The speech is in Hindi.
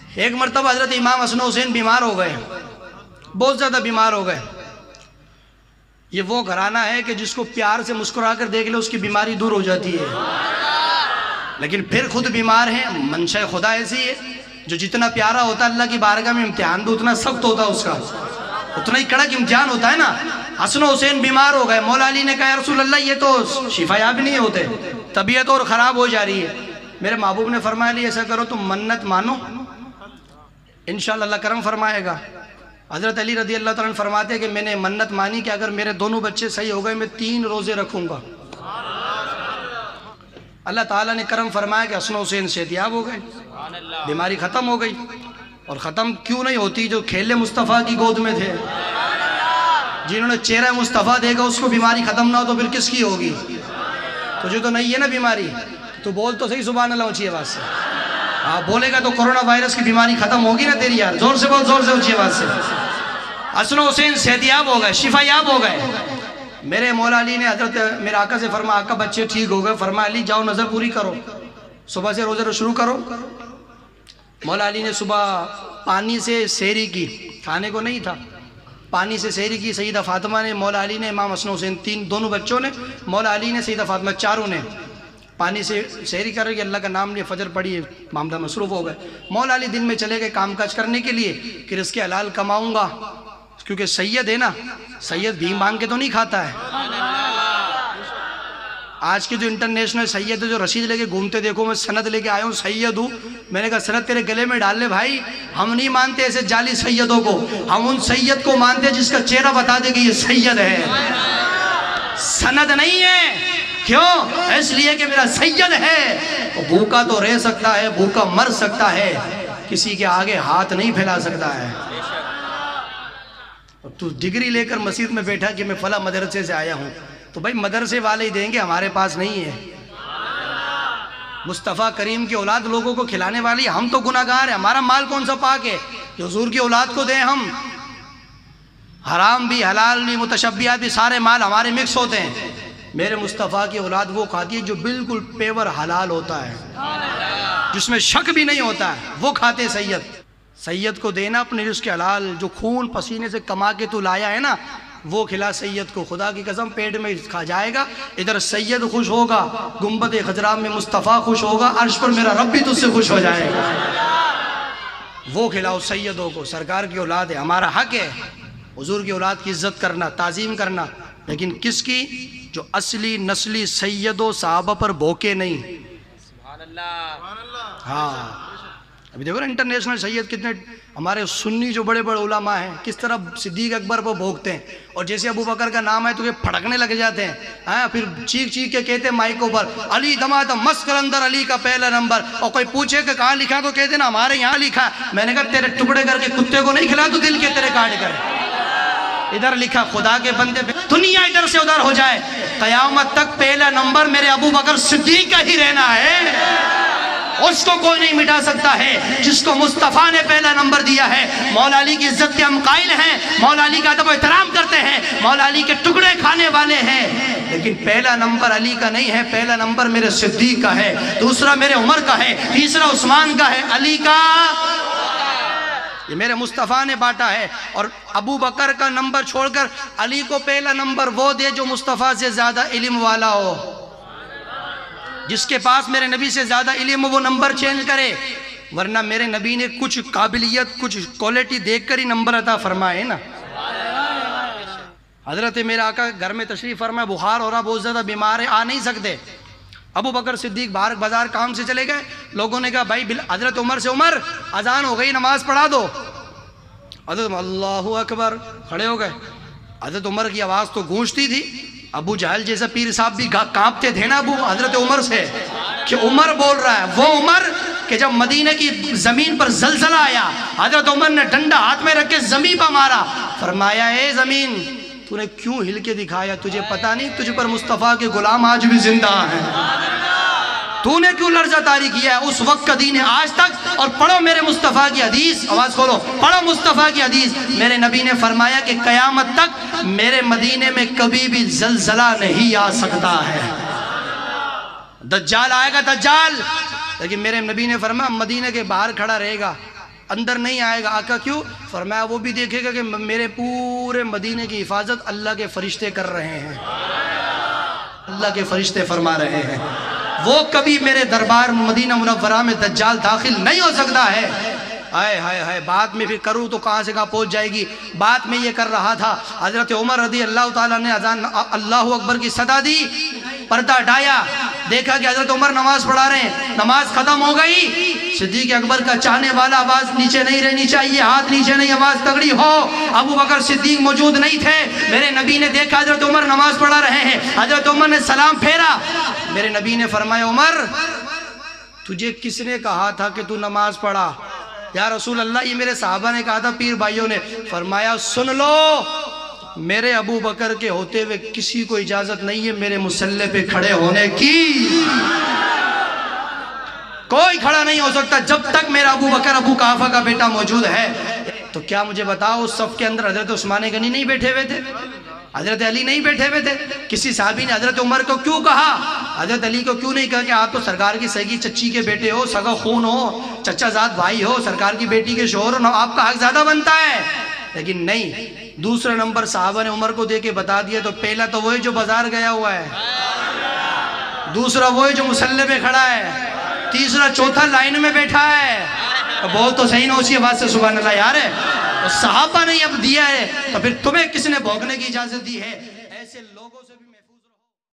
एक मरतबा हजरत इमाम हसन हुसैन बीमार हो गए, बहुत ज़्यादा बीमार हो गए। ये वो घराना है कि जिसको प्यार से मुस्कुरा कर देख ले उसकी बीमारी दूर हो जाती है, लेकिन फिर खुद बीमार है। मंशा खुदा ऐसी है, जो जितना प्यारा होता है अल्लाह की बारगाह में इम्तिहान भी उतना सख्त होता है, उसका उतना ही कड़क इम्तिहान होता है ना। हसन हुसैन बीमार हो गए। मौला अली ने कहा, रसूल अल्लाह ये तो शिफायाब नहीं होते, तबीयत और ख़राब हो जा रही है। मेरे महबूब ने फरमाया, ली ऐसा करो तुम मन्नत मानो, इंशाअल्लाह अल्लाह करम फरमाएगा। हज़रत अली रदी अल्लाह तआला फरमाते हैं कि मैंने मन्नत मानी कि अगर मेरे दोनों बच्चे सही हो गए मैं 3 रोज़े रखूँगा। अल्लाह ताला ने करम फरमाया कि हसन हुसैन सेहतियाब हो गए, बीमारी ख़त्म हो गई। और ख़त्म क्यों नहीं होती? जो खेले मुस्तफ़ा की गोद में थे, जिन्होंने चेहरा मुस्तफ़ा देखा उसको बीमारी ख़त्म ना हो तो फिर किसकी होगी? तुझे तो नहीं है ना बीमारी, तो बोल तो सही सुभान अल्लाह ऊँची आवाज़ से। हाँ बोलेगा तो कोरोना वायरस की बीमारी ख़त्म होगी ना तेरी यार, ज़ोर से बोल, ज़ोर से ऊँची आवाज़ से। हसन हुसैन सेहतियाब हो गए, शिफायाब हो गए। मेरे मौला अली ने हजरत मेरे आका से फरमाया, आका बच्चे ठीक हो गए, फरमाया अली जाओ नज़र पूरी करो, सुबह से रोज़े शुरू करो। मौला अली ने सुबह पानी से सेहरी की, खाने को नहीं था, पानी से सेहरी की। सईदा फातिमा ने, मौला अली ने, इमाम हसन हुसैन दोनों बच्चों ने, मौला अली ने, सईदा फातिमा, चारों ने पानी से सेहरी कर के अल्लाह का नाम लिए, फजर पढ़ी, मामला मसरूफ़ हो गए। मौला अली दिन में चले गए काम काज करने के लिए कि रिज़्क़ हलाल कमाऊँगा, क्योंकि सैयद है ना, सैयद भी मांग के तो नहीं खाता है। आज के जो इंटरनेशनल सैयद है, जो रसीद लेके घूमते, देखो मैं सनद लेके आया हूँ, सैयद हूँ। मैंने कहा सनद तेरे गले में डाल ले भाई, हम नहीं मानते ऐसे जाली सैयदों को, हम उन सैयद को मानते हैं जिसका चेहरा बता दे कि ये सैयद है, सनद नहीं है। क्यों? इसलिए कि मेरा सैयद है। भूखा तो रह सकता है, भूखा मर सकता है, किसी के आगे हाथ नहीं फैला सकता है। तू डिग्री लेकर मस्जिद में बैठा कि मैं फला मदरसे से आया हूँ, तो भाई मदरसे वाले ही देंगे, हमारे पास नहीं है। मुस्तफ़ा करीम की औलाद लोगों को खिलाने वाली, हम तो गुनाहगार हैं, हमारा माल कौन सा पाक है कि हुजूर की औलाद को दें हम? हराम भी हलाल भी मुतशब्बिहात भी सारे माल हमारे मिक्स होते हैं। मेरे मुस्तफ़ा की औलाद वो खाती है जो बिल्कुल पेवर हलाल होता है, जिसमें शक भी नहीं होता है, वो खाते सैयद। सैयद को देना अपने रिज़्क़ हलाल, जो खून पसीने से कमा के तू लाया है ना, वो खिला सैयद को। खुदा की कसम पेट में खा जाएगा, इधर सैयद खुश होगा, गुंबद खजरा में मुस्तफ़ा खुश होगा, अर्श पर मेरा रब भी तुझसे खुश हो जाएगा। वो खिलाओ सैयदों को, सरकार की औलाद है, हमारा हक है हुजूर की औलाद की इज्जत करना, ताज़ीम करना, लेकिन किसकी? जो असली नस्ली सैयदों साहबा पर भोके नहीं। हाँ अभी देखो ना इंटरनेशनल सैयद कितने, हमारे सुन्नी जो बड़े बड़े उलमा हैं किस तरह सिद्दीक अकबर पर भोगते हैं, और जैसे अबू बकर का नाम है तो ये फड़कने लग जाते हैं। हाँ फिर चीख चीख के कहते हैं माइकों पर, अली दमादम मस्कर अंदर अली का पहला नंबर। और कोई पूछे कि कहाँ लिखा तो कहते ना हमारे यहाँ लिखा। मैंने कहा तेरे टुकड़े करके कुत्ते को नहीं खिला तो दिल के तेरे काट कर, इधर लिखा खुदा के बंदे पे, दुनिया इधर से उधर हो जाए, कयामत तक पहला नंबर मेरे अबू बकर सिद्दीक का ही रहना है, उसको कोई नहीं मिटा सकता है, जिसको मुस्तफ़ा ने पहला नंबर दिया है। मौला अली की इज्जत के हम कायल हैं, मौला अली का अदब एहतराम करते हैं, मौला अली के टुकड़े खाने वाले हैं, लेकिन पहला नंबर अली का नहीं है, पहला नंबर मेरे सिद्दीक का है, दूसरा मेरे उमर का है, तीसरा उस्मान का है, अली का ये मेरे मुस्तफ़ा ने बांटा है। और अबू बकर का नंबर छोड़कर अली को पहला नंबर वो दे जो मुस्तफ़ा से ज़्यादा इल्म वाला हो, जिसके पास मेरे नबी से ज़्यादा इल्म वो नंबर चेंज करे, वरना मेरे नबी ने कुछ काबिलियत कुछ क्वालिटी देखकर ही नंबर अता फरमाए ना। हज़रत मेरे आका घर में तशरीफ़ फरमाए, बुखार हो रहा, बहुत ज़्यादा बीमार है, आ नहीं सकते। अबू बकर सिद्दीक बाहर बाजार काम से चले गए, लोगों ने कहा भाई हज़रत उमर से, उमर अजान हो गई नमाज पढ़ा दो। हज़रत अल्लाहु अकबर खड़े हो गए। हज़रत उमर की आवाज़ तो गूंजती थी, अबू जहल जैसा पीर साहब भी कांपते थे ना अबू हज़रत उमर से कि उमर बोल रहा है। वो उमर कि जब मदीने की ज़मीन पर जलजला आया, हज़रत उमर ने डंडा हाथ में रख के ज़मीन पर मारा, फरमाया ए ज़मीन तूने क्यों हिल के दिखाया? तुझे पता नहीं तुझ पर मुस्तफ़ा के गुलाम आज भी जिंदा हैं? तूने क्यों लर्जा तारी किया है? उस वक्त का दीन है आज तक। और पढ़ो मेरे मुस्तफ़ा की हदीस, आवाज़ खोलो, पढ़ो मुस्तफ़ा की हदीस। मेरे नबी ने फरमाया कि क़यामत तक मेरे मदीने में कभी भी जलजला नहीं आ सकता है। दज्जाल आएगा दज्जाल, लेकिन मेरे नबी ने फरमाया मदीने के बाहर खड़ा रहेगा, अंदर नहीं आएगा। आका क्यों? फरमाया वो भी देखेगा कि मेरे पूरे मदीने की हिफाजत अल्लाह के फरिश्ते कर रहे हैं, अल्लाह के फरिश्ते फरमा रहे हैं। वो कभी मेरे दरबार मदीना मुनव्वरा में दज्जाल दाखिल नहीं हो सकता है। हाय हाय हाय, बात में फिर करूँ तो कहाँ से कहाँ पहुँच जाएगी। बात में ये कर रहा था, हज़रत उमर रज़ी अल्लाह ताला ने अज़ान अल्लाहु अकबर की सदा दी, पर्दा हटाया, देखा कि हज़रत उमर नमाज पढ़ा रहे हैं, नमाज ख़त्म हो गई। सिद्दीक़ अकबर का चाहने वाला आवाज़ नीचे नहीं रहनी चाहिए, हाथ नीचे नहीं, आवाज़ तगड़ी हो। अबू बकर सिद्दीक़ मौजूद नहीं थे। मेरे नबी ने देखा हज़रत उमर नमाज पढ़ा रहे हैं, हज़रत उमर ने सलाम फेरा। मेरे नबी ने फरमाया, उमर तुझे किसने कहा था कि तू नमाज पढ़ा? या रसूल अल्लाह, ये मेरे साहबा ने कहा था, पीर भाइयों ने। फरमाया, सुन लो, मेरे अबू बकर के होते हुए किसी को इजाजत नहीं है मेरे मुसल्ले पे खड़े होने की। कोई खड़ा नहीं हो सकता जब तक मेरा अबू बकर अबू काफा का बेटा मौजूद है। तो क्या मुझे बताओ, उस सफ के अंदर हजरत उस्मान गनी नहीं बैठे हुए थे? हजरत अली नहीं बैठे हुए थे? किसी साहबी ने हजरत उमर को क्यों कहा, हजरत अली को क्यों नहीं कहा कि आप तो सरकार की सगी चच्ची के बेटे हो, सगा खून हो, चचाजाद भाई हो, सरकार की बेटी के शोहर हो, आपका हक ज्यादा बनता है? लेकिन नहीं, दूसरा नंबर साहबा ने उमर को दे के बता दिया। तो पहला तो वही जो बाजार गया हुआ है, दूसरा वही जो मुसल्ले पे खड़ा है, तीसरा चौथा लाइन में बैठा है। तो बोल तो सही ना उसी आवाज से सुभान अल्लाह यार है। तो साहबा ने अब दिया है, तो फिर तुम्हें किसने भोगने की इजाजत दी है?